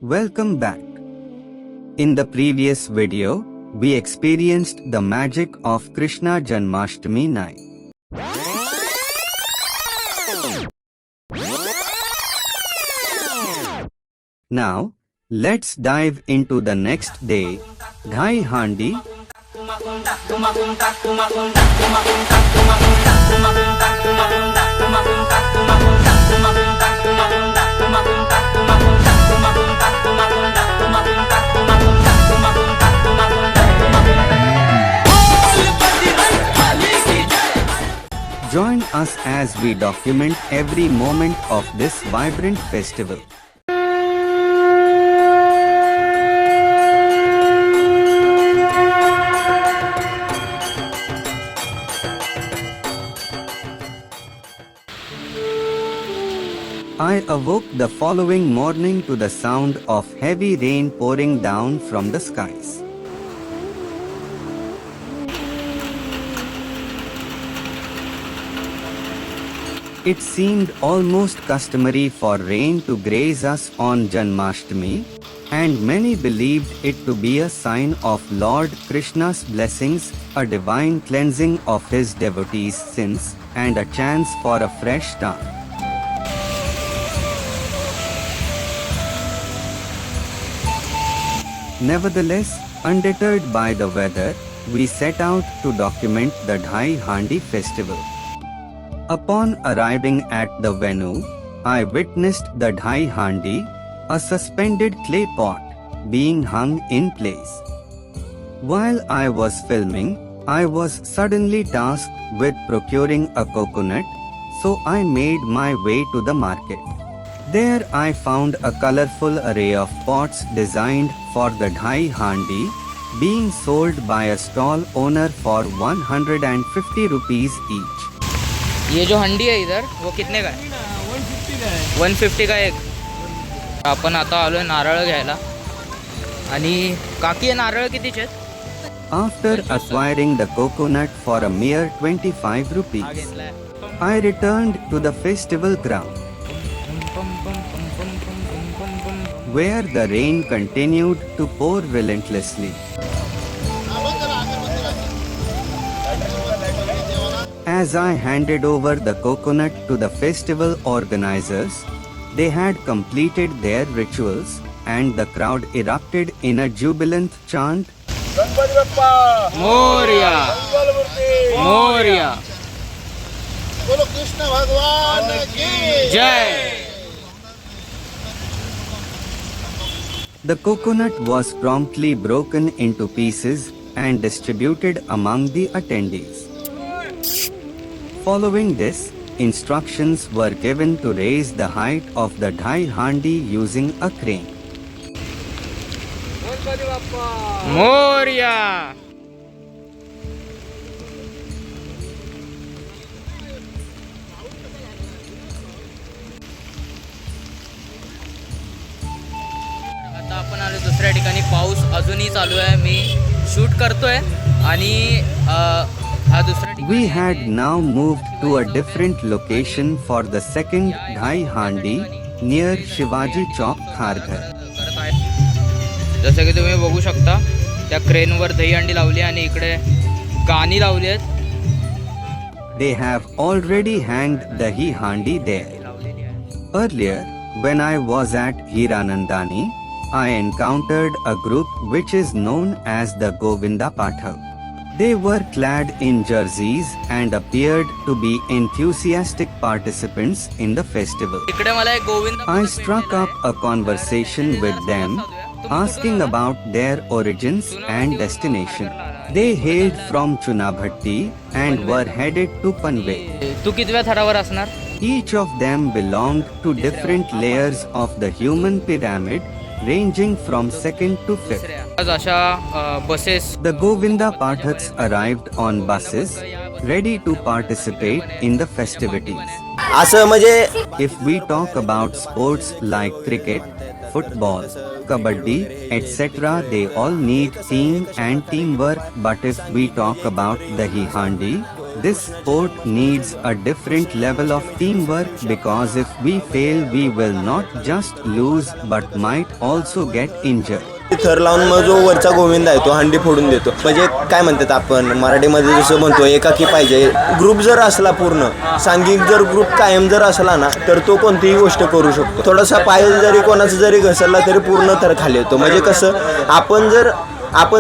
Welcome back. In the previous video, we experienced the magic of Krishna Janmashtami night. Now, let's dive into the next day, Dahi Handi. Join us as we document every moment of this vibrant festival. I awoke the following morning to the sound of heavy rain pouring down from the skies. It seemed almost customary for rain to graze us on Janmashtami, and many believed it to be a sign of Lord Krishna's blessings, a divine cleansing of his devotees' sins, and a chance for a fresh start. Nevertheless, undeterred by the weather, we set out to document the Dahi Handi festival. Upon arriving at the venue, I witnessed the Dahi Handi, a suspended clay pot, being hung in place. While I was filming, I was suddenly tasked with procuring a coconut, so I made my way to the market. There I found a colorful array of pots designed for the Dahi Handi, being sold by a stall owner for 150 rupees each. ये जो हंडी है इधर वो कितने का है? 150 का है. 150 का एक. आपण आता आलोय नारळ घ्यायला. आणि काकी हे नारळ कितीचे आहेत? After acquiring the coconut for a mere 25 rupees, I returned to the festival ground, where the rain continued to pour relentlessly. As I handed over the coconut to the festival organizers, they had completed their rituals, and the crowd erupted in a jubilant chant, Moria! Moria! Lord Krishna Bhagwan ki Jai! The coconut was promptly broken into pieces and distributed among the attendees. Following this, instructions were given to raise the height of the Dahi Handi using a crane. Moria! आता आपण आलो दुसऱ्या ठिकाणी. पाऊस अजूनही चालू आहे. मी shoot करतोय आणि हा दुसरा We had now moved to a different location for the second Dahi Handi near Shivaji Chowk, Kharghar. जसं की तुम्ही बघू शकता, त्या क्रेनवर दही हंडी लावली आणि इकडे गाणी लावली आहेत. They have already hanged Dahi Handi there. Earlier, when I was at Hiranandani, I encountered a group which is known as the Govinda Pathak. They were clad in jerseys and appeared to be enthusiastic participants in the festival. I struck up a conversation with them, asking about their origins and destination. They hailed from Chunabhatti and were headed to Panve. तू कितव्या थरावर असणार? Each of them belonged to different layers of the human pyramid, ranging from 2nd to 5th. buses. The Govinda Pathaks arrived on buses, ready to participate in the festivities. If we talk about sports like cricket, football, kabaddi, etc., they all need team and teamwork. But if we talk about Dahi Handi, this sport needs a different level of teamwork because if we fail we will not just lose but might also get injured. थर लावून मग जो वरचा गोविंद आहे तो हंडी फोडून देतो. म्हणजे काय म्हणतात आपण मराठीमध्ये जसं म्हणतो एकाकी पाहिजे. ग्रुप जर असला पूर्ण सांघिक जर ग्रुप कायम जर असला ना तर तो कोणतीही गोष्ट करू शकतो. थोडासा पाय जरी कोणाचा जरी घसरला तरी पूर्ण थर खाली येतो. म्हणजे कसं आपण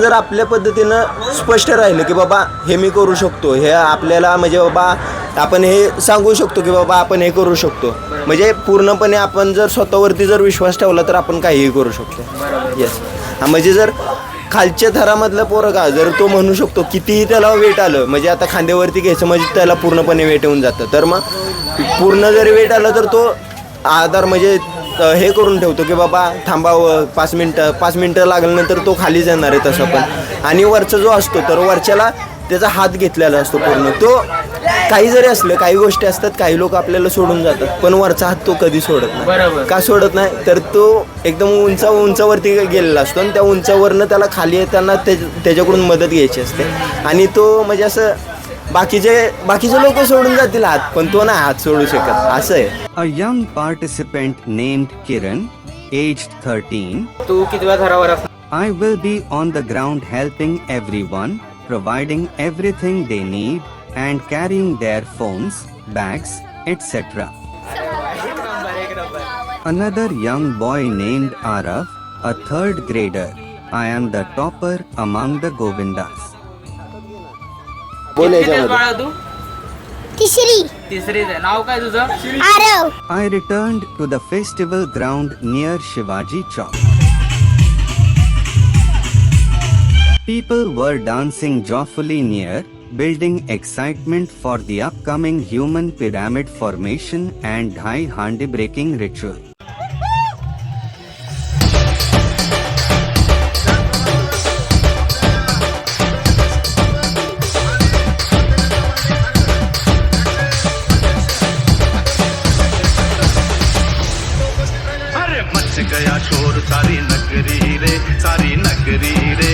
जर आपल्या पद्धतीनं स्पष्ट राहिलं की बाबा हे मी करू शकतो, हे आपल्याला म्हणजे बाबा आपण हे सांगू शकतो की बाबा आपण हे करू शकतो. म्हणजे पूर्णपणे आपण जर स्वतःवरती जर विश्वास ठेवला तर आपण काहीही करू शकतो. येस. म्हणजे जर खालच्या थरामधलं पोरं का जर तो म्हणू शकतो कितीही त्याला वेट आलं म्हणजे आता खांद्यावरती घ्यायचं म्हणजे त्याला पूर्णपणे वेट येऊन जातं. तर मग पूर्ण जरी वेट आलं तर तो आधार म्हणजे हे करून ठेवतो की बाबा थांबावं 5 मिनटं लागल्यानंतर तो खालीच येणार आहे. तसं पण आणि वरचा जो असतो तर वरच्याला त्याचा हात घेतलेला असतो पूर्ण. तो काही जरी असलं काही गोष्टी असतात काही लोक आपल्याला सोडून जातात पण वरचा हात तो कधी सोडत नाही. का सोडत नाही तर तो एकदम उंचावरती गेलेला असतो आणि त्या उंचावरनं त्याला खाली येताना त्याच्याकडून मदत घ्यायची असते. आणि तो म्हणजे असं बाकीचे लोक सोडून जातील हात पण तो नाही हात सोडू शकत असं आहे. A young participant named Kiran, aged 13, तू कितव्या थरावर असणार? I will be on the ground helping everyone, providing everything they need and carrying their phones, bags, etc. Another young boy named Arav, a 3rd grader. I am the topper among the Govindas. बोल कितवीत आहेस याच्यामध्ये. बाळा तू? तिसरीत आहे. नाव काय तुझं? I returned to the festival ground near Shivaji Chowk. People were dancing joyfully near, building excitement for the upcoming human pyramid formation and Dahi Handi breaking ritual. गया शोर सारी नगरी रे, सारी नगरी रे.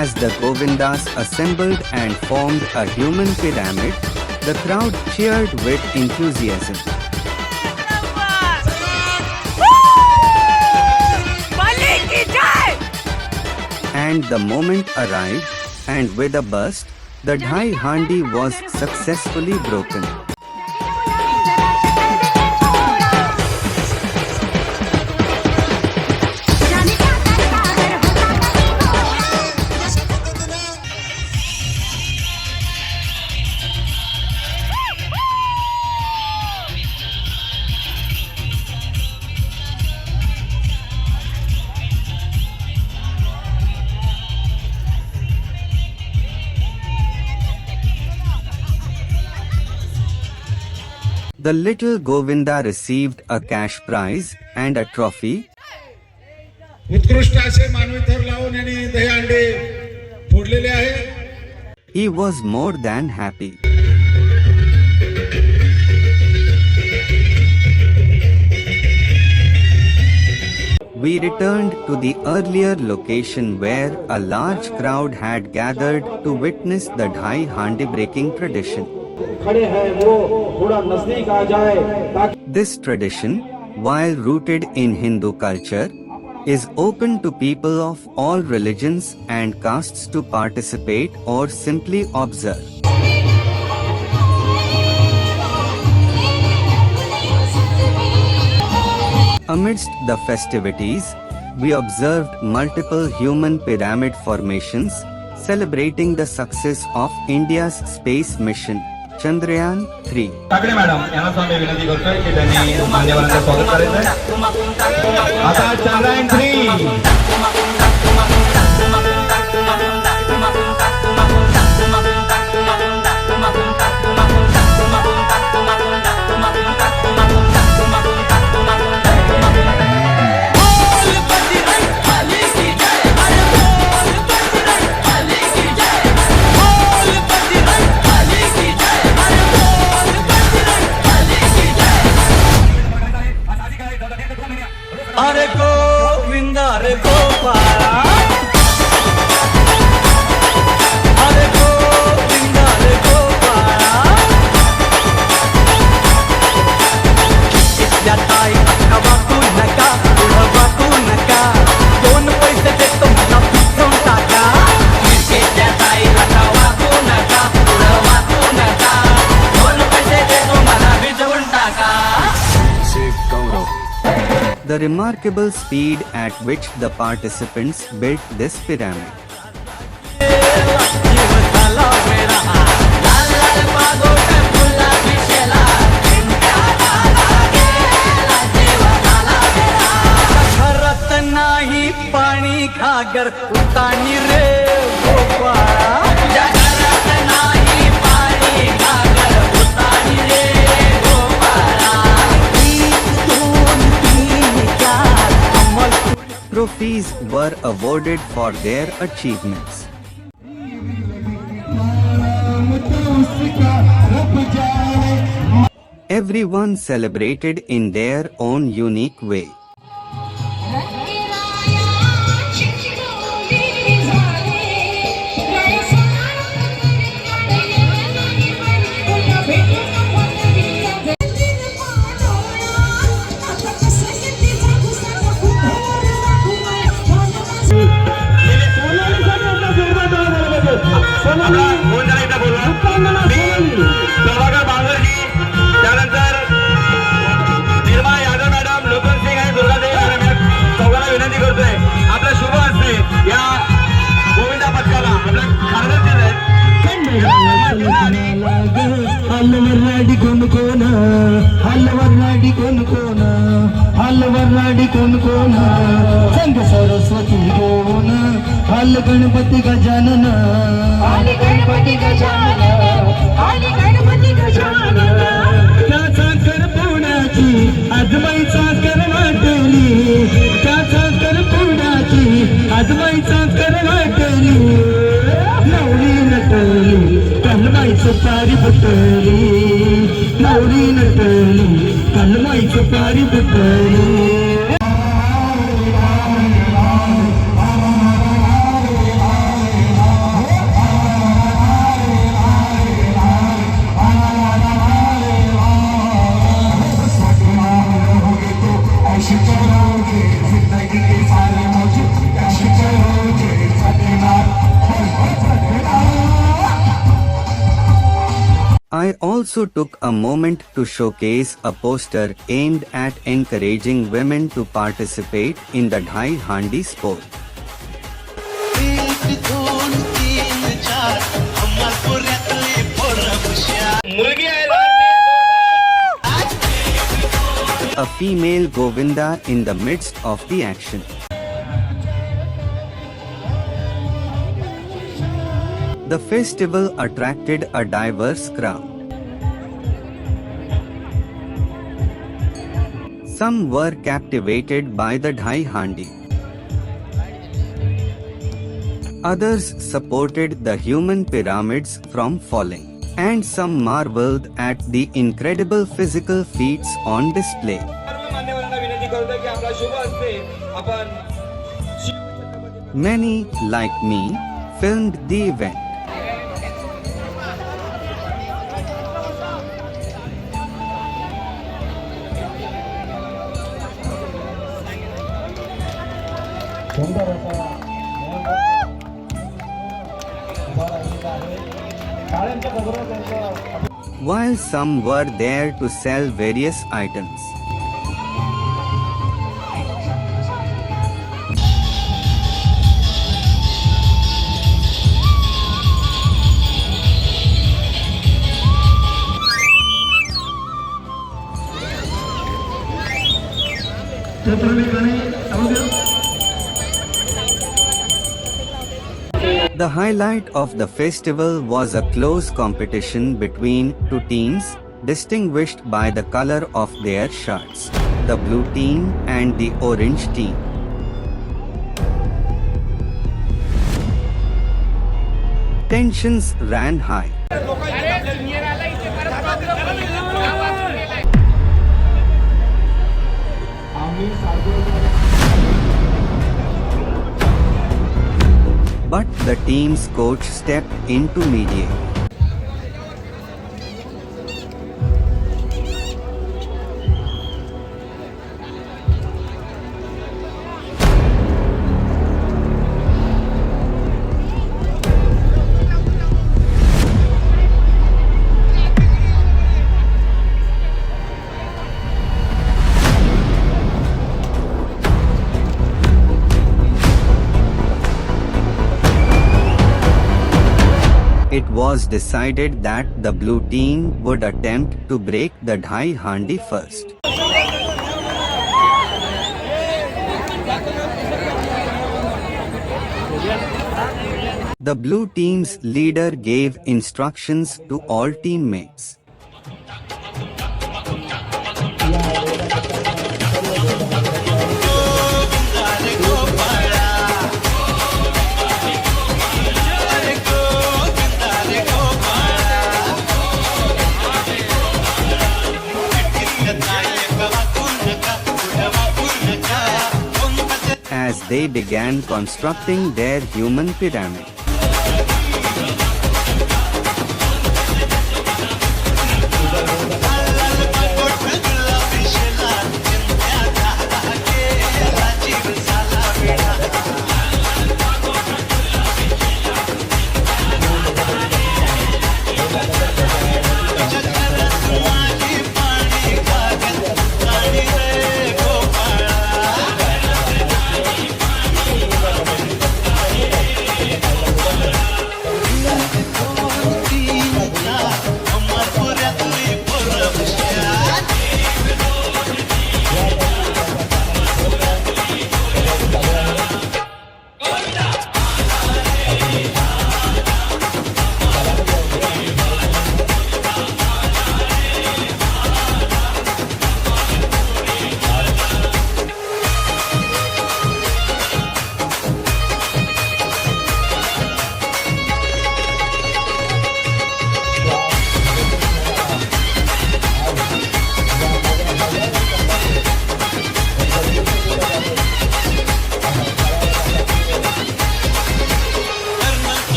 As the Govindas assembled and formed a human pyramid, the crowd cheered with enthusiasm. And the moment arrived, and with a burst, the Dahi Handi was successfully broken. The little Govinda received a cash prize and a trophy. उत्कृष्ट असे मानवी थर लावून यांनी दही हंडी फोडलेले आहे. He was more than happy. We returned to the earlier location where a large crowd had gathered to witness the Dahi Handi breaking tradition. This tradition, while rooted in Hindu culture, is open to people of all religions and castes to participate or simply observe. Amidst the festivities, we observed multiple human pyramid formations, celebrating the success of India's space mission, Chandrayaan 3. Thackeray madam यांना स्वामी विनंती करतोय की त्यांनी मान्यवरांचं स्वागत करायचंय. आता चंद्रयान 3 अरे गोविंदा रे गोपाला, अरे गोविंदा रे गोपाला, इथल्या ताई अक्का वाकू नका, पुढं वाकू नका, दोन पैसे देतो मला फिरवून टाका. इथल्या ताई अक्का वाकू नका, पुढं वाकू नका, दोन पैसे देतो मला फिरवून टाका. The remarkable speed at which the participants built this pyramid. घरात नाही पाणी घागर उतानी रे गोपाळा, घरात नाही पाणी घागर उतानी रे Gopala. Trophies were awarded for their achievements. Everyone celebrated in their own unique way. हलवराडी कोण कोण, हलवराडी कोण कोण, हलवराडी कोण कोण, संग सरस्वती घेऊन हल गणपती गजानन, हल गणपती गजानन, हल गणपती गजानन. त्याचा कर पुण्याची आजमाईचा कर वाटली, त्याचा कर पुण्याची आजमाईचा कर वाटली. नवरी नटली कलमाईचं पारी फुटली, नवरी नटली कलमाईचं पारी फुटली. I also took a moment to showcase a poster aimed at encouraging women to participate in the Dahi Handi sport. A female Govinda in the midst of the action. The festival attracted a diverse crowd. Some were captivated by the Dahi Handi. Others supported the human pyramids from falling. And some marveled at the incredible physical feats on display. Many, like me, filmed the event. सुंदर असा उभा राहिलेला आहे. टाळ्यांच्या गजरात त्यांचा while some were there to sell various items. The highlight of the festival was a close competition between two teams, distinguished by the color of their shirts, the blue team and the orange team. Tensions ran high. But the team's coach stepped in to mediate. It was decided that the blue team would attempt to break the Dahi Handi first. The blue team's leader gave instructions to all teammates. As they began constructing their human pyramid.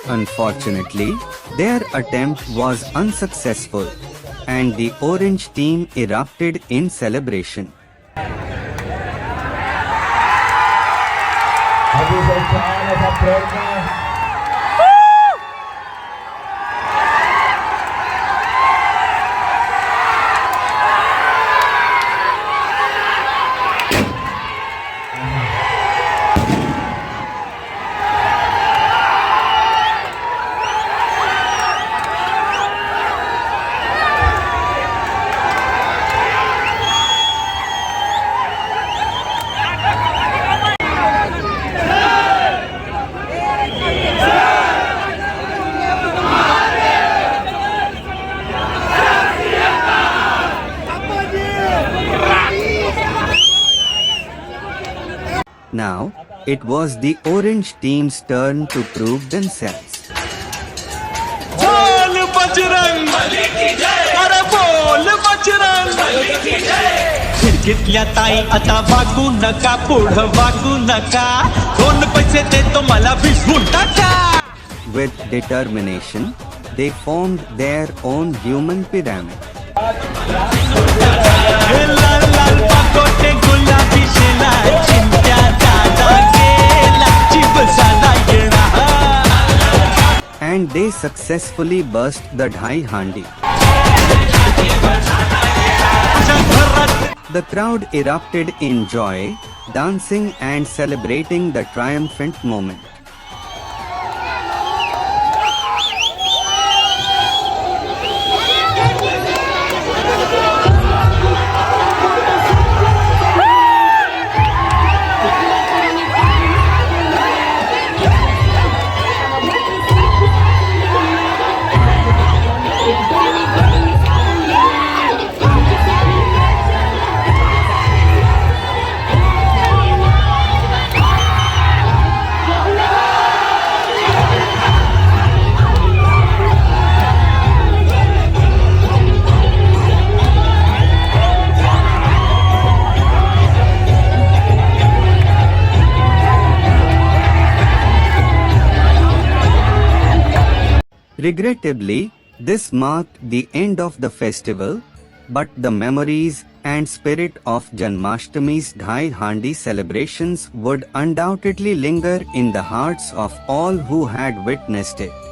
Unfortunately, their attempt was unsuccessful, and the orange team erupted in celebration. Now, it was the orange team's turn to prove themselves. बोल बजरंग अरे बोल बजरंग खिडकीतल्या ताई आता वागू नका पुढं वागू नका 2 पैसे देतो मला भिजवून टाका. with determination, they formed their own human pyramid. And they successfully burst the Dahi Handi. The crowd erupted in joy, dancing and celebrating the triumphant moment. Regrettably, this marked the end of the festival, but the memories and spirit of Janmashtami's Dahi Handi celebrations would undoubtedly linger in the hearts of all who had witnessed it.